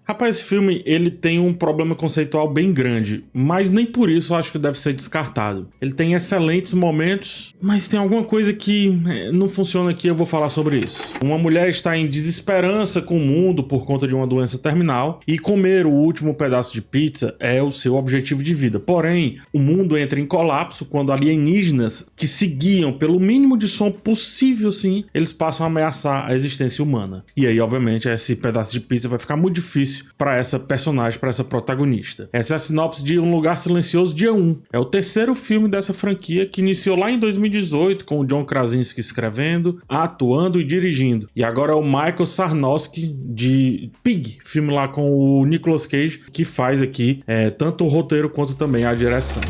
Rapaz, esse filme, ele tem um problema conceitual bem grande, mas nem por isso eu acho que deve ser descartado. Ele tem excelentes momentos, mas tem alguma coisa que não funciona aqui, eu vou falar sobre isso. Uma mulher está em desesperança com o mundo por conta de uma doença terminal e comer o último pedaço de pizza é o seu objetivo de vida. Porém, o mundo entra em colapso quando alienígenas que se guiam pelo mínimo de som possível, sim, eles passam a ameaçar a existência humana. E aí, obviamente, esse pedaço de pizza vai ficar muito difícil para essa personagem, para essa protagonista. Essa é a sinopse de Um Lugar Silencioso, dia 1. É o terceiro filme dessa franquia que iniciou lá em 2018 com o John Krasinski escrevendo, atuando e dirigindo. E agora é o Michael Sarnowski de Pig, filme lá com o Nicolas Cage, que faz aqui tanto o roteiro quanto também a direção.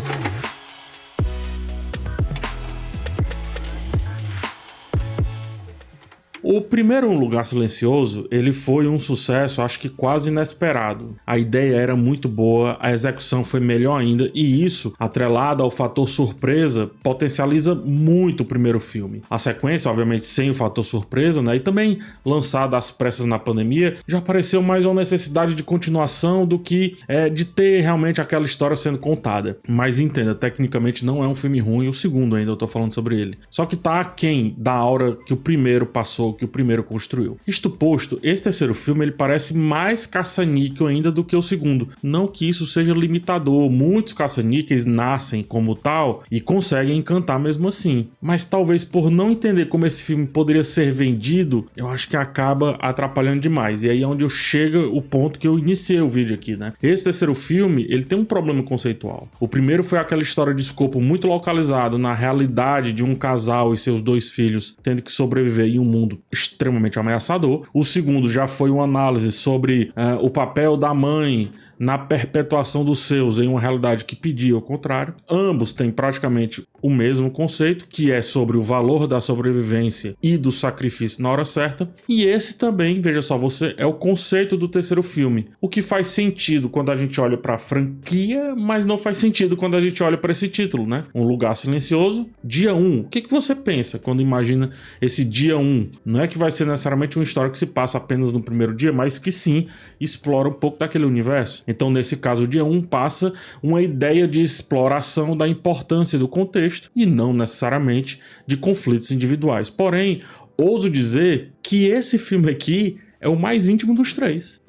O primeiro Um Lugar Silencioso, ele foi um sucesso, acho que quase inesperado. A ideia era muito boa, a execução foi melhor ainda, e isso, atrelado ao fator surpresa, potencializa muito o primeiro filme. A sequência, obviamente, sem o fator surpresa, né, e também lançada às pressas na pandemia, já pareceu mais uma necessidade de continuação do que de ter realmente aquela história sendo contada. Mas entenda, tecnicamente não é um filme ruim, o segundo ainda eu tô falando sobre ele. Só que tá aquém da aura que o primeiro passou, que o primeiro construiu. Isto posto, esse terceiro filme ele parece mais caça-níquel ainda do que o segundo. Não que isso seja limitador, muitos caça-níqueis nascem como tal e conseguem encantar mesmo assim. Mas talvez por não entender como esse filme poderia ser vendido, eu acho que acaba atrapalhando demais. E aí é onde chega o ponto que eu iniciei o vídeo aqui, né? Esse terceiro filme, ele tem um problema conceitual. O primeiro foi aquela história de escopo muito localizado na realidade de um casal e seus 2 filhos tendo que sobreviver em um mundo extremamente ameaçador. O segundo já foi uma análise sobre o papel da mãe na perpetuação dos seus em uma realidade que pedia o contrário. Ambos têm praticamente o mesmo conceito, que é sobre o valor da sobrevivência e do sacrifício na hora certa. E esse também, veja só você, é o conceito do terceiro filme. O que faz sentido quando a gente olha para a franquia, mas não faz sentido quando a gente olha para esse título, né? Um Lugar Silencioso, dia 1. O que você pensa quando imagina esse dia 1? Não é que vai ser necessariamente uma história que se passa apenas no primeiro dia, mas que sim, explora um pouco daquele universo. Então, nesse caso, o dia 1 passa uma ideia de exploração da importância do contexto e não necessariamente de conflitos individuais. Porém, ouso dizer que esse filme aqui é o mais íntimo dos 3.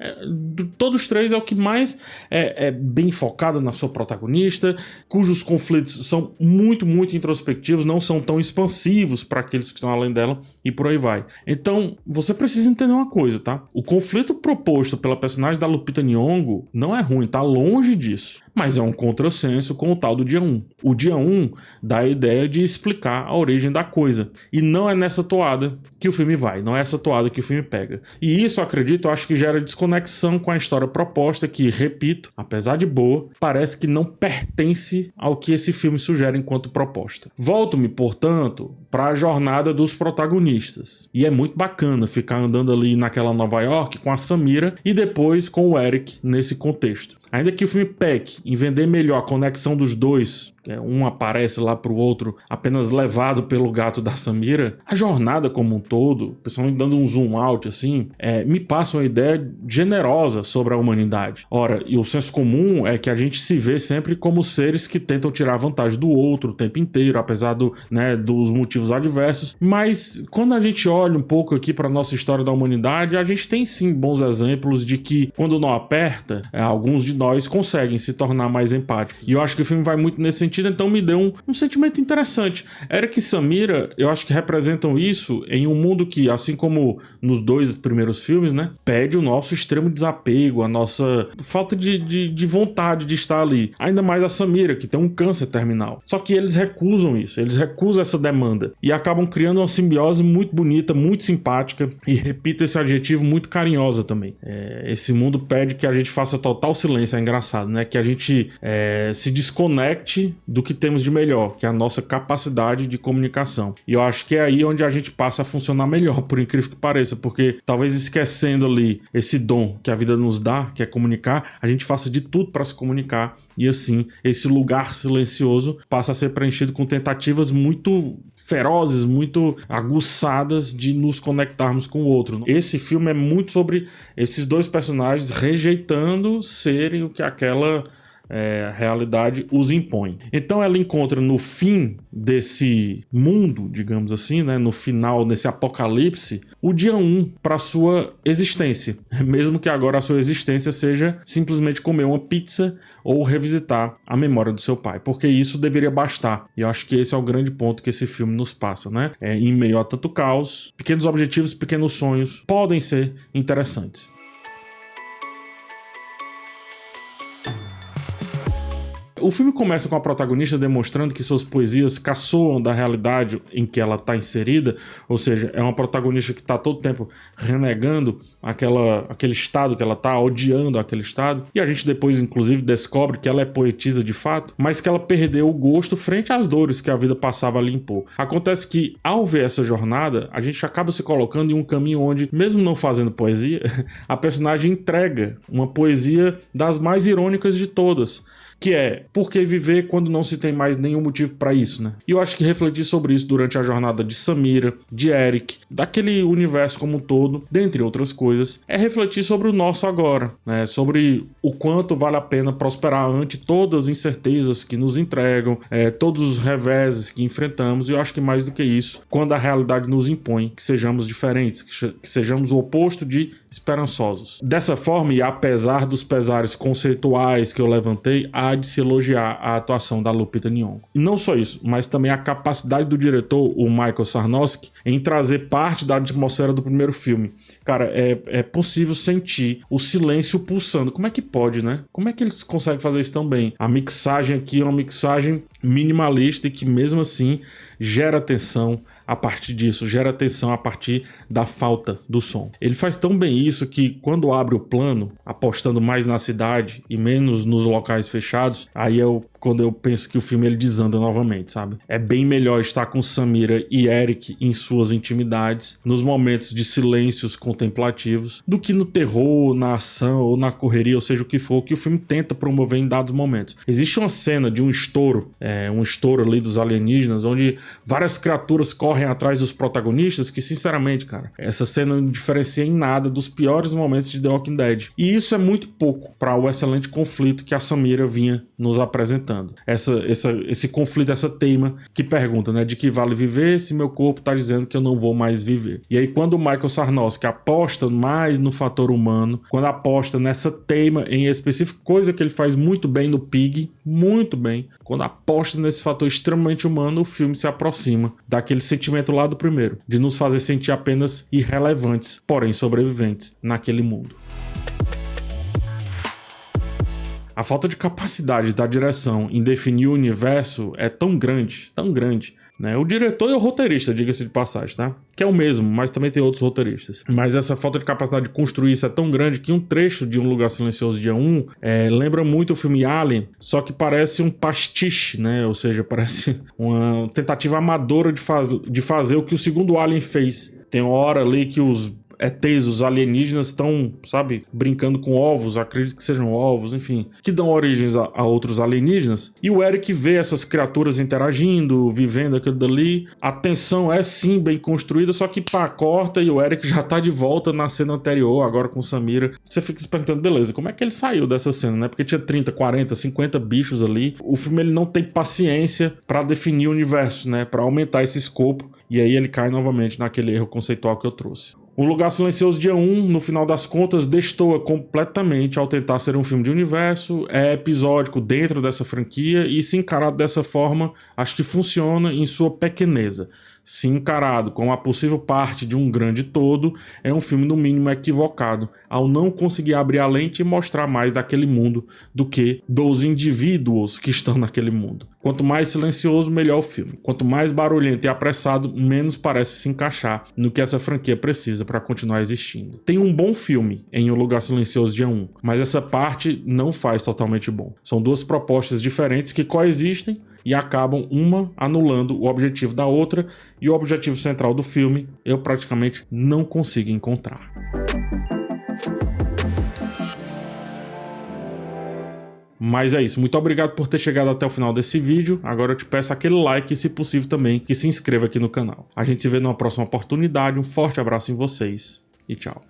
Todos os 3 é o que mais é bem focado na sua protagonista, cujos conflitos são muito, muito introspectivos, não são tão expansivos para aqueles que estão além dela e por aí vai. Então, você precisa entender uma coisa, tá? O conflito proposto pela personagem da Lupita Nyong'o não é ruim, tá longe disso. Mas é um contrassenso com o tal do dia 1. O dia 1 dá a ideia de explicar a origem da coisa. E não é nessa toada que o filme vai, não é essa toada que o filme pega. E isso, acredito, eu acho que gera desconexão com a história proposta que, repito, apesar de boa, parece que não pertence ao que esse filme sugere enquanto proposta. Volto-me, portanto, para a jornada dos protagonistas. E é muito bacana ficar andando ali naquela Nova York com a Samira e depois com o Eric nesse contexto. Ainda que o filme peque em vender melhor a conexão dos dois, um aparece lá pro outro apenas levado pelo gato da Samira, a jornada como um todo, pessoalmente dando um zoom out assim, me passa uma ideia generosa sobre a humanidade. Ora, e o senso comum é que a gente se vê sempre como seres que tentam tirar vantagem do outro o tempo inteiro, apesar dos motivos adversos, mas quando a gente olha um pouco aqui para nossa história da humanidade, a gente tem sim bons exemplos de que quando não aperta, alguns de nós conseguem se tornar mais empáticos. E eu acho que o filme vai muito nesse sentido, então me deu um sentimento interessante. Eric e Samira, eu acho que representam isso em um mundo que, assim como nos 2 primeiros filmes, né, pede o nosso extremo desapego, a nossa falta de vontade de estar ali. Ainda mais a Samira, que tem um câncer terminal. Só que eles recusam isso, eles recusam essa demanda e acabam criando uma simbiose muito bonita, muito simpática e, repito esse adjetivo, muito carinhosa também. Esse mundo pede que a gente faça total silêncio pensa é engraçado, né? Que a gente se desconecte do que temos de melhor, que é a nossa capacidade de comunicação. E eu acho que é aí onde a gente passa a funcionar melhor, por incrível que pareça, porque talvez esquecendo ali esse dom que a vida nos dá, que é comunicar, a gente faça de tudo para se comunicar. E assim, esse lugar silencioso passa a ser preenchido com tentativas muito ferozes, muito aguçadas de nos conectarmos com o outro. Esse filme é muito sobre esses dois personagens rejeitando serem o que aquela realidade os impõe. Então ela encontra no fim desse mundo, digamos assim, né, no final desse apocalipse, o dia 1 para sua existência, mesmo que agora a sua existência seja simplesmente comer uma pizza ou revisitar a memória do seu pai, porque isso deveria bastar. E eu acho que esse é o grande ponto que esse filme nos passa, né? Em meio a tanto caos, pequenos objetivos, pequenos sonhos podem ser interessantes. O filme começa com a protagonista demonstrando que suas poesias caçoam da realidade em que ela está inserida, ou seja, é uma protagonista que está todo tempo renegando aquele estado que ela está, odiando aquele estado, e a gente depois inclusive descobre que ela é poetisa de fato, mas que ela perdeu o gosto frente às dores que a vida passava a lhe impor. Acontece que ao ver essa jornada, a gente acaba se colocando em um caminho onde, mesmo não fazendo poesia, a personagem entrega uma poesia das mais irônicas de todas, que é, por que viver quando não se tem mais nenhum motivo para isso, né? E eu acho que refletir sobre isso durante a jornada de Samira, de Eric, daquele universo como um todo, dentre outras coisas, é refletir sobre o nosso agora, né? Sobre o quanto vale a pena prosperar ante todas as incertezas que nos entregam, todos os reveses que enfrentamos, e eu acho que mais do que isso, quando a realidade nos impõe que sejamos diferentes, que sejamos o oposto de esperançosos. Dessa forma, e apesar dos pesares conceituais que eu levantei, há de se elogiar a atuação da Lupita Nyong'o. E não só isso, mas também a capacidade do diretor, o Michael Sarnoski, em trazer parte da atmosfera do primeiro filme. Cara, é possível sentir o silêncio pulsando. Como é que pode, né? Como é que eles conseguem fazer isso tão bem? A mixagem aqui é uma mixagem minimalista e que mesmo assim gera tensão a partir disso, gera tensão a partir da falta do som. Ele faz tão bem isso que quando abre o plano, apostando mais na cidade e menos nos locais fechados, aí quando eu penso que o filme ele desanda novamente, sabe? É bem melhor estar com Samira e Eric em suas intimidades, nos momentos de silêncios contemplativos, do que no terror, na ação ou na correria, ou seja o que for, que o filme tenta promover em dados momentos. Existe uma cena de um estouro ali dos alienígenas, onde várias criaturas correm atrás dos protagonistas, que sinceramente, cara, essa cena não diferencia em nada dos piores momentos de The Walking Dead. E isso é muito pouco para o excelente conflito que a Samira vinha nos apresentando. Esse conflito, essa teima que pergunta, né, de que vale viver se meu corpo tá dizendo que eu não vou mais viver. E aí quando o Michael Sarnoski aposta mais no fator humano, quando aposta nessa teima em específico, coisa que ele faz muito bem no Pig, muito bem, quando aposta nesse fator extremamente humano, o filme se aproxima daquele sentimento lá do primeiro, de nos fazer sentir apenas irrelevantes, porém sobreviventes naquele mundo. A falta de capacidade da direção em definir o universo é tão grande, né? O diretor e o roteirista, diga-se de passagem, tá? Que é o mesmo, mas também tem outros roteiristas. Mas essa falta de capacidade de construir isso é tão grande que um trecho de Um Lugar Silencioso dia 1 lembra muito o filme Alien, só que parece um pastiche, né? Ou seja, parece uma tentativa amadora de fazer o que o segundo Alien fez. Tem uma hora ali que os ETs, os alienígenas, estão, sabe, brincando com ovos, acredito que sejam ovos, enfim, que dão origens a outros alienígenas. E o Eric vê essas criaturas interagindo, vivendo aquilo dali. A tensão é sim bem construída, só que pá, corta e o Eric já tá de volta na cena anterior, agora com Samira. Você fica se perguntando, beleza, como é que ele saiu dessa cena, né? Porque tinha 30, 40, 50 bichos ali. O filme ele não tem paciência pra definir o universo, né? Pra aumentar esse escopo. E aí ele cai novamente naquele erro conceitual que eu trouxe. O Lugar Silencioso dia 1, no final das contas, destoa completamente ao tentar ser um filme de universo, é episódico dentro dessa franquia e se encarado dessa forma, acho que funciona em sua pequeneza. se encarado como a possível parte de um grande todo, é um filme no mínimo equivocado, ao não conseguir abrir a lente e mostrar mais daquele mundo do que dos indivíduos que estão naquele mundo. Quanto mais silencioso, melhor o filme. Quanto mais barulhento e apressado, menos parece se encaixar no que essa franquia precisa para continuar existindo. Tem um bom filme em O Lugar Silencioso Dia 1, mas essa parte não faz totalmente bom. São duas propostas diferentes que coexistem e acabam uma anulando o objetivo da outra, e o objetivo central do filme eu praticamente não consigo encontrar. Mas é isso, muito obrigado por ter chegado até o final desse vídeo. Agora eu te peço aquele like e, se possível também, que se inscreva aqui no canal. A gente se vê numa próxima oportunidade, um forte abraço em vocês e tchau.